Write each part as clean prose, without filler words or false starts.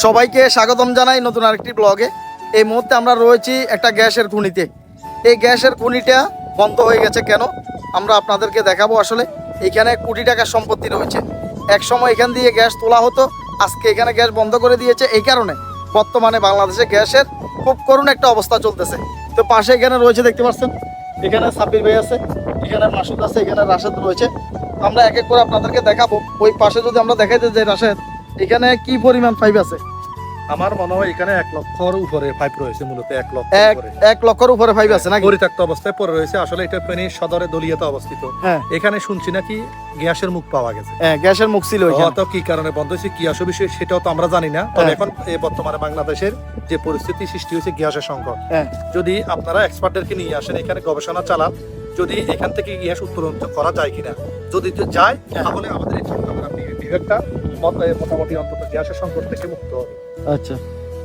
সবাইকে স্বাগতম জানাই নতুন আরেকটি ব্লগে। এই মুহূর্তে আমরা রয়েছি একটা গ্যাসের খনিতে। এই গ্যাসের খনিটা বন্ধ হয়ে গেছে কেন আমরা আপনাদেরকে দেখাবো। আসলে এখানে কোটি টাকার সম্পত্তি রয়েছে। এক সময় এখান দিয়ে গ্যাস তোলা হতো, আজকে এখানে গ্যাস বন্ধ করে দিয়েছে। এই কারণে বর্তমানে বাংলাদেশে গ্যাসের খুব করুণ একটা অবস্থা চলতেছে। তো পাশে এখানে রয়েছে, দেখতে পাচ্ছেন, এখানে সাব্বির ভাই আছে, এখানে মাসুদ আছে, এখানে রাশেদ রয়েছে। আমরা এক এক করে আপনাদেরকে দেখাবো। ওই পাশে যদি আমরা দেখাইতে যে রাশেদ, এখানে কি পরিমাণ পাইপ আছে? আমার মনে হয় এখানে 1 লক্ষর উপরে পাইপ রয়েছে। মূলত 1 লক্ষ উপরে, 1 লক্ষর উপরে পাইপ আছে নাকি? পরিত্যক্ত অবস্থায় পড়ে রয়েছে। আসলে এটা ফেনী সদরে দলিয়াতে অবস্থিত। হ্যাঁ, এখানে শুনছি নাকি গ্যাসের মুখ পাওয়া গেছে। হ্যাঁ, গ্যাসের মুখ ছিল এখানে। হয়তো কি কারণে বন্ধ হয়েছে, কি আসল বিষয় সেটাও তো আমরা জানি না। তবে এখন বর্তমানে বাংলাদেশের যে পরিস্থিতি সৃষ্টি হয়েছে, গ্যাসের সংকট, যদি আপনারা এক্সপার্টদেরকে নিয়ে আসেন, এখানে গবেষণা চালান, যদি এখান থেকে গ্যাস উত্তোলন করা যায় কিনা, যদি যায় তাহলে আমাদের এই চট্টগ্রাম বিভাগটা মোটামুটি অন্তত গ্যাসের সংকট থেকে মুক্ত হবে। আচ্ছা,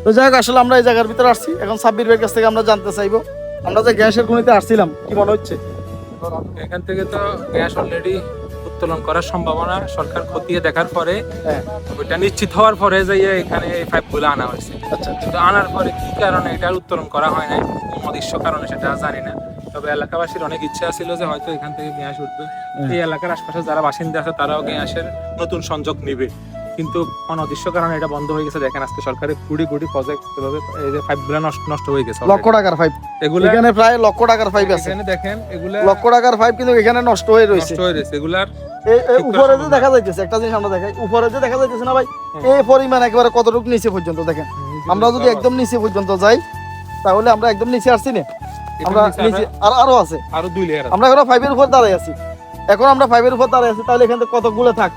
তো যাই হোক, আসলে আমরা এই জায়গার ভিতরে আসছি। এখন সাব্বির ভাইয়ের কাছ থেকে আমরা জানতে চাইবো, আমরা যে গ্যাসের খনিতে আসছিলাম, কি মনে হচ্ছে? এখান থেকে তো গ্যাস অলরেডি উত্তোলন করার সম্ভাবনা সরকার খতিয়ে দেখার পরে, ওইটা নিশ্চিত হওয়ার পরে যে এখানে এই পাইপগুলো আনা হয়েছে। আচ্ছা, কিন্তু আনার পরে কি কারণে এটার উত্তোলন করা হয় না, অদৃশ্য কারণে, সেটা জানি না। তবে এলাকাবাসীর অনেক ইচ্ছা ছিল যে হয়তো এখান থেকে গ্যাস উঠবে, এই এলাকার আশপাশে যারা বাসিন্দা আছে তারাও গ্যাসের নতুন সংযোগ নিবে। কিন্তু অনির্দিষ্ট কারণে এটা বন্ধ হয়ে গেছে। দেখেন আজকে সরকারের কোটি কোটি প্রজেক্ট এভাবে এই যে পাইপগুলো নষ্ট হয়ে গেছে। লক্ষ টাকার পাইপ, এগুলো এখানে প্রায় লক্ষ টাকার পাইপ আছে। এখানে দেখেন, এগুলা লক্ষ টাকার পাইপ কিন্তু এখানে নষ্ট হয়ে রয়েছে। এগুলার উপরে যে দেখা যাইতেছে, একটা জিনিস আমরা দেখাই, উপরে যে দেখা যাইতেছে না ভাই, এই পরিমাণ একেবারে কতটুকু নিচে পর্যন্ত দেখেন। আমরা যদি একদম নিচে পর্যন্ত যাই তাহলে আমরা একদম নিচে আসছি না, আমরা নিচে আরো আছে, আরো 2 লেয়ার। আমরা এখন ফাইভের উপর দাঁড়াই আছি। এখন আমরা ফাইভের উপর দাঁড়াই আছি, তাহলে এখান থেকে কতগুলো থাক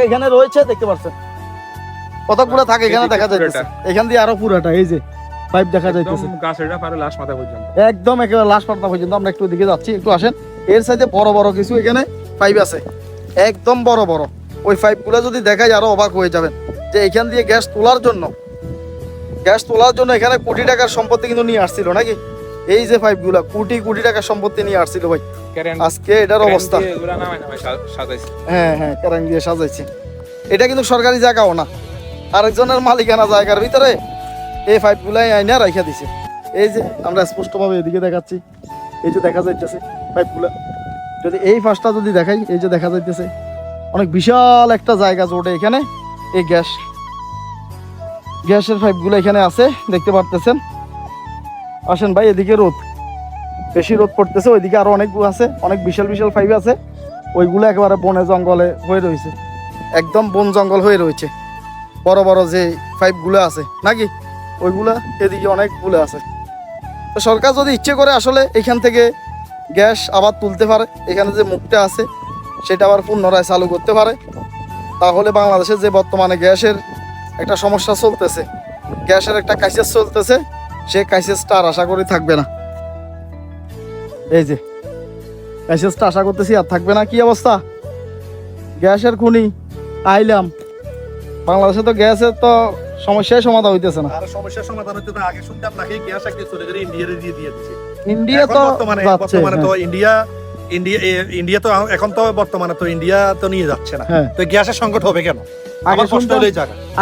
এখানে রয়েছে, দেখতে পাচ্ছেন কতগুলো থাক এখানে দেখা যাইতেছে। এখান দিয়ে আরো পুরাটা এই যে পাইপ দেখা যাইতেছে, গাছেরটা পারে লাশ মাথা পর্যন্ত, একদম একেবারে লাশ পাতা পর্যন্ত। আমরা একটু দিকে যাচ্ছি, একটু আসেন। এর সাইডে বড় বড় কিছু এখানে পাইপ আছে, একদম বড় বড়। ওই পাইপগুলো যদি দেখাই আরো অবাক হয়ে যাবেন যে এখান দিয়ে গ্যাস তোলার জন্য এখানে কোটি টাকার সম্পত্তি কিন্তু নিয়ে আসছিল নাকি? এই যে পাইপগুলো কোটি কোটি টাকার সম্পত্তি নিয়ে আসছিল ভাই। আজকে এটার অবস্থা, হ্যাঁ, কারেং দিয়ে সাজাইছে। এটা কিন্তু সরকারি জায়গাও না, আরেকজনের মালিকানা জায়গার ভিতরে এই পাইপগুলাই আইনা রাখা দিছে। এই যে আমরা স্পষ্টভাবে এদিকে দেখাচ্ছি, এই যে দেখা যাইতেছে পাইপগুলা। যদি এই পাশটা যদি দেখাই, এই যে দেখা যাইতেছে অনেক বিশাল একটা জায়গা জোটে এখানে। এই গ্যাসের পাইপগুলো এখানে আছে, দেখতে পারতেছেন। আসেন ভাই, এদিকে রোদ, বেশি রোদ পড়তেছে, ওইদিকে আরো অনেকগুলো আছে, অনেক বিশাল বিশাল পাইপ আছে। ওইগুলো একেবারে বনে জঙ্গলে হয়ে রয়েছে, একদম বন জঙ্গল হয়ে রয়েছে। বড় বড় যে পাইপগুলো আছে নাকি, ওইগুলা এদিকে অনেকগুলো আছে। তো সরকার যদি ইচ্ছে করে আসলে এখান থেকে গ্যাস আবার তুলতে পারে, এখানে যে মুখটা আছে সেটা আবার পুনরায় চালু করতে পারে, তাহলে বাংলাদেশে যে বর্তমানে গ্যাসের একটা সমস্যা চলতেছে, গ্যাসের একটা ক্রাইসিস চলতেছে, সেই ক্রাইসিসটা আর আশা করি থাকবে না। এই যে ক্রাইসিসটা আশা করতেছি আর থাকবে না। কি অবস্থা, গ্যাসের খনি আইলাম, বাংলাদেশে তো গ্যাসের তো সমস্যার সমাধান হইতেছে না। আর সমস্যার সমাধান হতে আগে শুনতাম নাকি গ্যাস একটা চলে গেলে ইন্ডিয়ারে দিয়ে দিয়েছে। ইন্ডিয়া তো বর্তমানে তো ইন্ডিয়া তো এখন তো বর্তমানে তো ইন্ডিয়া তো নিয়ে যাচ্ছে না। তো গ্যাসের সংকট হবে কেন?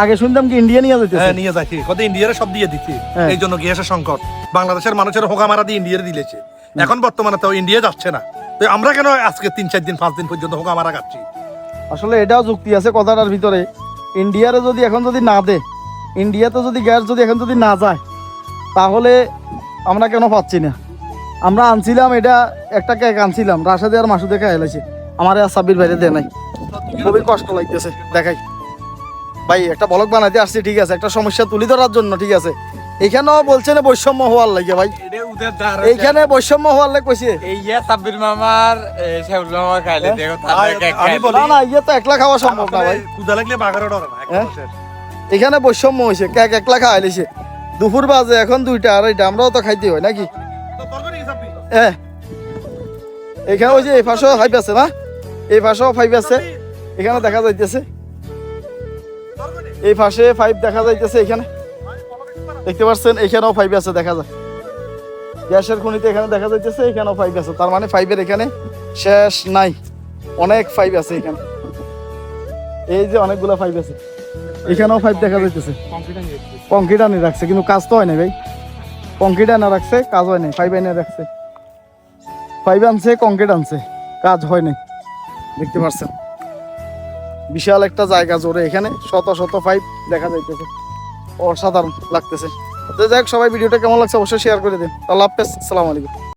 আগে শুনতাম কি ইন্ডিয়া নিয়ে যাইতেছে। হ্যাঁ, নিয়ে যাচ্ছে, কত ইন্ডিয়ারে সব দিয়ে দিচ্ছে। এই জন্য গ্যাসের সংকট বাংলাদেশের মানুষের হোকামারা দিয়ে ইন্ডিয়ারে দিলেছে। এখন বর্তমানে তো ইন্ডিয়া যাচ্ছে না, তো আমরা কেন আজকে 3-4 দিন 5 দিন পর্যন্ত হোকামারা খাচ্ছি? আসলে এটাও যুক্তি আছে কথাটার ভিতরে। ইন্ডিয়ারে যদি এখন যদি না দে, ইন্ডিয়াতে যদি গ্যাস যদি এখন যদি না যায়, তাহলে আমরা কেন পাচ্ছি না? আমরা আনছিলাম, এটা একটা কেক আনছিলাম, রাশেদে আর মাসুদে খাই এলাইছে, আমার আর সাব্বির বাইরে দেয় নাই। খুবই কষ্ট লাগতেছে। দেখাই ভাই, একটা ব্লগ বানাইতে আসছি, ঠিক আছে, একটা সমস্যা তুলি ধরার জন্য, ঠিক আছে। এখানেও বলছে না বৈষম্য হওয়ার লাগে ভাই, এইখানে বৈষম্য হওয়ার লাগে কইছে। সাব্বির মামার খাইলে আমি বলি না, ইয়ে তো একলা খাওয়া সম্ভব না ভাই, ক্ষুধা লাগলে বাগারও ডরে না। এখানে বৈষম্য হয়েছে, কেক একলা খাওয়া এলিছে, দুপুর বাজে এখন 2টা 2:30, আমরাও তো খাইতে হয় নাকি? হ্যাঁ, এখানে ওই যে এই পাশেও ফাইভ আছে না, এই পাশেও ফাইভ আছে, এখানে দেখা যাইতেছে, এই পাশে ফাইভ দেখা যাইতেছে, এখানে দেখতে পাচ্ছেন, এখানেও ফাইভ আছে, দেখা যায় গ্যাসের খনিতে এখানে দেখা যাইতেছে, এখানেও ফাইভ আছে। তার মানে ফাইভের এখানে শেষ নাই, অনেক ফাইভ আছে এখানে। এই যে অনেকগুলো ফাইভ আছে, এখানেও পাইপ দেখা যাইতেছে। কংক্রিট নিয়ে এসেছে। কংক্রিট আনি রাখছে কিন্তু কাজ তো হয় না ভাই। কংক্রিট আনা রাখছে, কাজ হয় নাই। পাইপ এনে রাখছে, পাইপ আনছে, কংক্রিট আনছে, কাজ হয় নাই। দেখতে পাচ্ছেন বিশাল একটা জায়গা জোরে, এখানে শত শত পাইপ দেখা যাইতেছে, অসাধারণ লাগতেছে। তো যাই হোক, সবাই ভিডিওটা কেমন লাগছে অবশ্যই শেয়ার করে দিন। আল্লাহ হাফেজ, আসসালামু আলাইকুম।